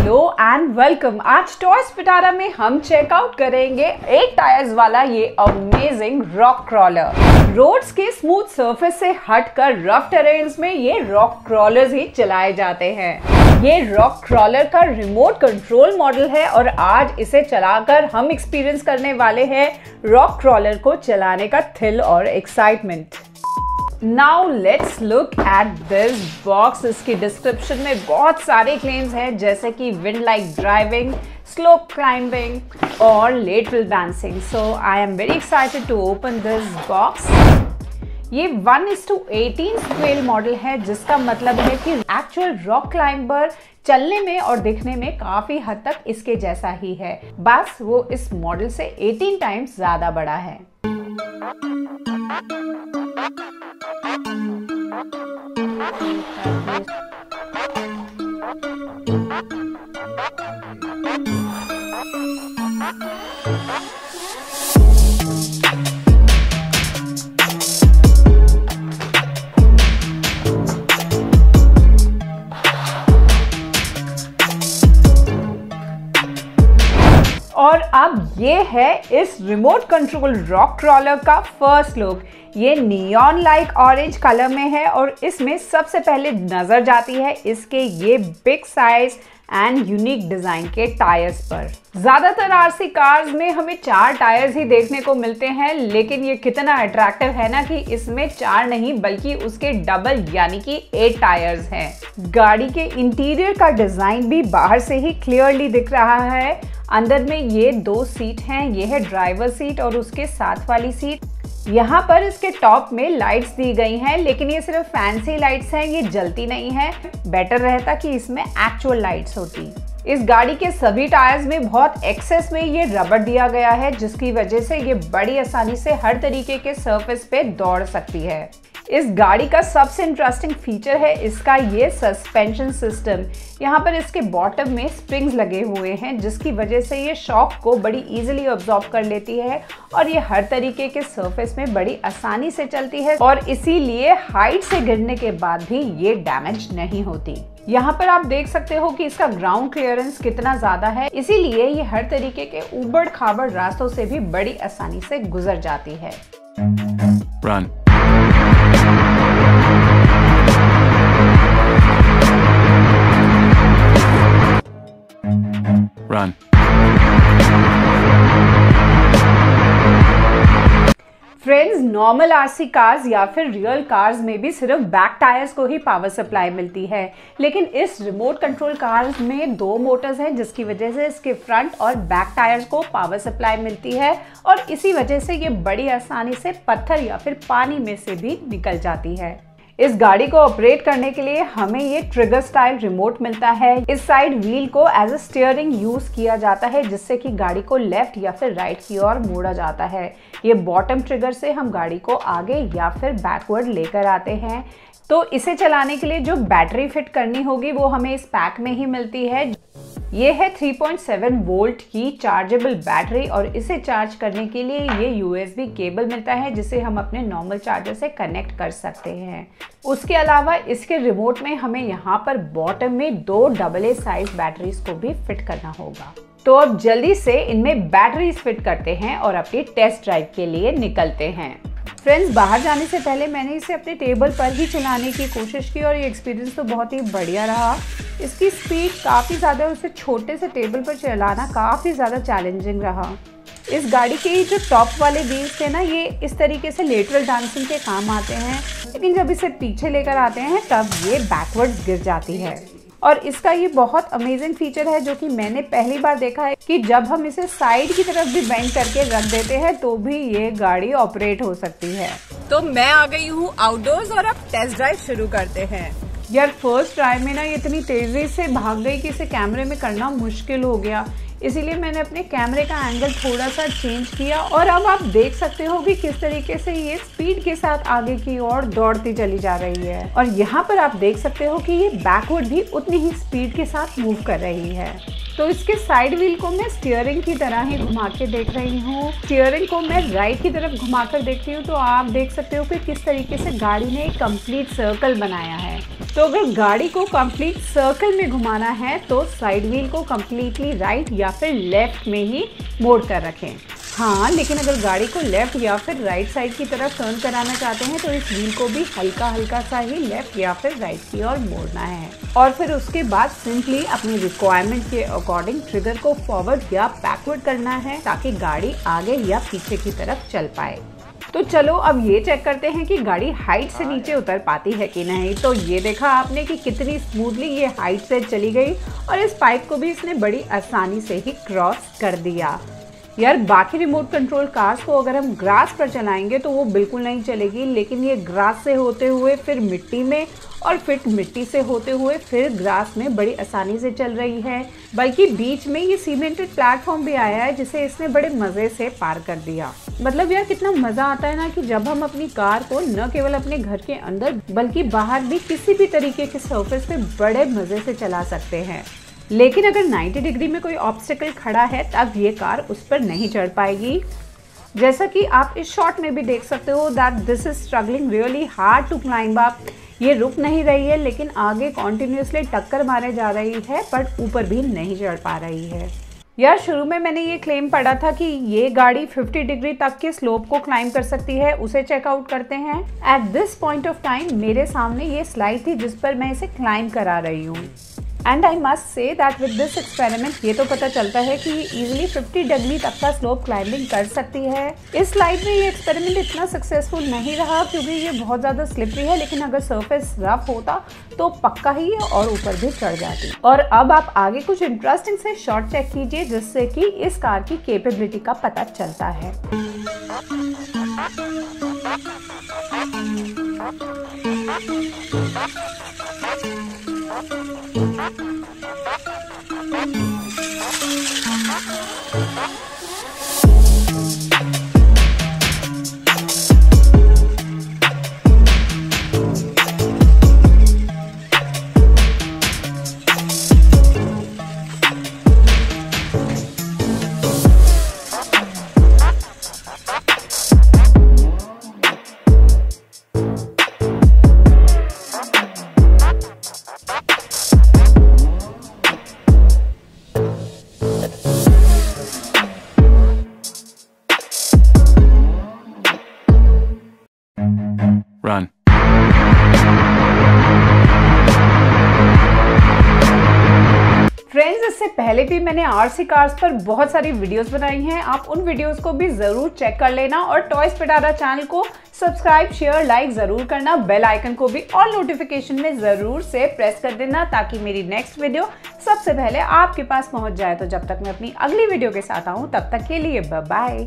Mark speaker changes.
Speaker 1: Hello and welcome. आज toys पिटारा में हम चेकआउट करेंगे 8 टायर्स वाला ये अमेजिंग रॉक क्रॉलर। रोड्स के स्मूथ सरफेस से हटकर रफ टेरेन्स में ये रॉक क्रॉलर्स ही चलाए जाते हैं। ये रॉक क्रॉलर का रिमोट कंट्रोल मॉडल है और आज इसे चलाकर हम एक्सपीरियंस करने वाले हैं रॉक क्रॉलर को चलाने का थ्रिल और excitement. Now let's look at this box। इसकी डिस्क्रिप्शन में बहुत सारे क्लेम्स हैं जैसे कि wind like driving, slope climbing और lateral dancing. So I am very excited to open this box. ये 1:18 स्केल मॉडल है जिसका मतलब है कि एक्चुअल रॉक क्लाइंबर चलने में और दिखने में काफी हद तक इसके जैसा ही है, बस वो इस मॉडल से 18 टाइम्स ज्यादा बड़ा है। और अब ये है इस रिमोट कंट्रोल रॉक क्रॉलर का फर्स्ट लुक। ये नियॉन लाइक ऑरेंज कलर में है और इसमें सबसे पहले नजर जाती है इसके ये big size and unique design के टायर्स पर। ज्यादातर आरसी कार्स में हमें 4 टायर्स ही देखने को मिलते हैं, लेकिन ये कितना अट्रैक्टिव है ना कि इसमें 4 नहीं बल्कि उसके डबल यानी कि 8 टायर्स हैं। गाड़ी के इंटीरियर का डिजाइन भी बाहर से ही क्लियरली दिख रहा है। अंदर में ये 2 सीट हैं, ये है ड्राइवर सीट और उसके साथ वाली सीट। यहाँ पर इसके टॉप में लाइट्स दी गई हैं, लेकिन ये सिर्फ फैंसी लाइट्स हैं, ये जलती नहीं है। बेटर रहता कि इसमें एक्चुअल लाइट्स होती। इस गाड़ी के सभी टायर्स में बहुत एक्सेस में ये रबर दिया गया है जिसकी वजह से ये बड़ी आसानी से हर तरीके के सरफेस पे दौड़ सकती है। इस गाड़ी का सबसे इंटरेस्टिंग फीचर है इसका ये सस्पेंशन सिस्टम। यहाँ पर इसके बॉटम में स्प्रिंग्स लगे हुए हैं जिसकी वजह से ये शॉक को बड़ी इजीली अब्जॉर्ब कर लेती है और ये हर तरीके के सरफेस में बड़ी आसानी से चलती है और इसीलिए हाइट से गिरने के बाद भी ये डैमेज नहीं होती। यहाँ पर आप देख सकते हो कि इसका ग्राउंड क्लियरेंस कितना ज्यादा है, इसीलिए ये हर तरीके के ऊबड़ खाबड़ रास्तों से भी बड़ी आसानी से गुजर जाती है।
Speaker 2: Run. Run.
Speaker 1: Friends, normal RC cars या फिर रियल कार्स में भी सिर्फ बैक टायर्स को ही पावर सप्लाई मिलती है, लेकिन इस रिमोट कंट्रोल कार्स में 2 मोटर्स हैं जिसकी वजह से इसके फ्रंट और बैक टायर्स को पावर सप्लाई मिलती है और इसी वजह से ये बड़ी आसानी से पत्थर या फिर पानी में से भी निकल जाती है। इस गाड़ी को ऑपरेट करने के लिए हमें ये ट्रिगर स्टाइल रिमोट मिलता है। इस साइड व्हील को एज अ स्टीयरिंग यूज किया जाता है जिससे कि गाड़ी को लेफ्ट या फिर राइट की ओर मोड़ा जाता है। ये बॉटम ट्रिगर से हम गाड़ी को आगे या फिर बैकवर्ड लेकर आते हैं। तो इसे चलाने के लिए जो बैटरी फिट करनी होगी वो हमें इस पैक में ही मिलती है। ये है 3.7 वोल्ट की चार्जेबल बैटरी और इसे चार्ज करने के लिए ये USB केबल मिलता है जिसे हम अपने नॉर्मल चार्जर से कनेक्ट कर सकते हैं। उसके अलावा इसके रिमोट में हमें यहाँ पर बॉटम में 2 AA साइज बैटरीज को भी फिट करना होगा। तो अब जल्दी से इनमें बैटरीज फिट करते हैं और अपनी टेस्ट ड्राइव के लिए निकलते हैं। फ्रेंड्स, बाहर जाने से पहले मैंने इसे अपने टेबल पर ही चलाने की कोशिश की और ये एक्सपीरियंस तो बहुत ही बढ़िया रहा। इसकी स्पीड काफ़ी ज़्यादा, उसे छोटे से टेबल पर चलाना काफ़ी ज़्यादा चैलेंजिंग रहा। इस गाड़ी के जो टॉप वाले व्हील्स थे ना, ये इस तरीके से लेटरल डांसिंग के काम आते हैं, लेकिन जब इसे पीछे लेकर आते हैं तब ये बैकवर्ड्स गिर जाती है। और इसका ये बहुत अमेजिंग फीचर है जो कि मैंने पहली बार देखा है कि जब हम इसे साइड की तरफ भी बेंड करके रख देते हैं तो भी ये गाड़ी ऑपरेट हो सकती है। तो मैं आ गई हूँ आउटडोर्स और अब टेस्ट ड्राइव शुरू करते हैं। यार, फर्स्ट ट्राई में ना इतनी तेजी से भाग गई कि इसे कैमरे में करना मुश्किल हो गया, इसीलिए मैंने अपने कैमरे का एंगल थोड़ा सा चेंज किया और अब आप देख सकते हो कि किस तरीके से ये स्पीड के साथ आगे की ओर दौड़ती चली जा रही है। और यहाँ पर आप देख सकते हो कि ये बैकवर्ड भी उतनी ही स्पीड के साथ मूव कर रही है। तो इसके साइड व्हील को मैं स्टीयरिंग की तरह ही घुमा के देख रही हूँ। स्टीयरिंग को मैं राइट की तरफ घुमा कर देखती हूँ तो आप देख सकते हो कि किस तरीके से गाड़ी ने एक कंप्लीट सर्कल बनाया है। तो अगर गाड़ी को कंप्लीट सर्कल में घुमाना है तो साइड व्हील को कंप्लीटली राइट या फिर लेफ्ट में ही मोड़ कर रखें। हाँ, लेकिन अगर गाड़ी को लेफ्ट या फिर राइट साइड की तरफ टर्न कराना चाहते हैं तो इस व्हील को भी हल्का हल्का सा ही लेफ्ट या फिर राइट की ओर मोड़ना है और फिर उसके बाद सिंपली अपनी रिक्वायरमेंट के अकॉर्डिंग ट्रिगर को फॉरवर्ड या बैकवर्ड करना है ताकि गाड़ी आगे या पीछे की तरफ चल पाए। तो चलो अब ये चेक करते हैं कि गाड़ी हाइट से नीचे उतर पाती है कि नहीं। तो ये देखा आपने कि कितनी स्मूथली ये हाइट से चली गई और इस पाइप को भी इसने बड़ी आसानी से ही क्रॉस कर दिया। यार बाकी रिमोट कंट्रोल कार्स को अगर हम ग्रास पर चलाएंगे तो वो बिल्कुल नहीं चलेगी, लेकिन ये ग्रास से होते हुए फिर मिट्टी में और फिर मिट्टी से होते हुए फिर ग्रास में बड़ी आसानी से चल रही है। बल्कि बीच में ये सीमेंटेड प्लेटफॉर्म भी आया है जिसे इसने बड़े मज़े से पार कर दिया। मतलब यार कितना मज़ा आता है ना कि जब हम अपनी कार को न केवल अपने घर के अंदर बल्कि बाहर भी किसी भी तरीके के सरफेस पे बड़े मज़े से चला सकते हैं। लेकिन अगर 90 डिग्री में कोई ऑब्स्टिकल खड़ा है तब ये कार उस पर नहीं चढ़ पाएगी। जैसा कि आप इस शॉट में भी देख सकते हो that this is struggling really hard to climb up. ये रुक नहीं रही है लेकिन आगे कॉन्टिन्यूसली टक्कर मारे जा रही है बट ऊपर भी नहीं चढ़ पा रही है। यार शुरू में मैंने ये क्लेम पढ़ा था कि ये गाड़ी 50 डिग्री तक के स्लोप को क्लाइंब कर सकती है, उसे चेकआउट करते हैं। At this point of time मेरे सामने ये स्लाइड थी जिस पर मैं इसे क्लाइंब करा रही हूँ। And I must say that with this experiment ये तो पता चलता है कि ये इजीली 50 डिग्री तक का स्लोप क्लाइंबिंग कर सकती है। इस स्लाइड में ये एक्सपेरिमेंट इतना सक्सेसफुल नहीं रहा क्योंकि ये बहुत ज़्यादा स्लिपरी है, लेकिन अगर सरफेस रफ होता तो पक्का ही है और ऊपर भी चढ़ जाती। और अब आप आगे कुछ इंटरेस्टिंग से शॉट चेक कीजिए जिससे कि इस कार की कैपेबिलिटी का पता चलता है।
Speaker 2: Run.
Speaker 1: फ्रेंड्स, इससे पहले भी मैंने आरसी कार्स पर बहुत सारी वीडियोस बनाई हैं, आप उन वीडियोस को भी जरूर चेक कर लेना और टॉयज पिटारा चैनल को सब्सक्राइब शेयर लाइक जरूर करना, बेल आइकन को भी ऑल नोटिफिकेशन में जरूर से प्रेस कर देना ताकि मेरी नेक्स्ट वीडियो सबसे पहले आपके पास पहुंच जाए। तो जब तक मैं अपनी अगली वीडियो के साथ आऊं तब तक के लिए बाय बाय।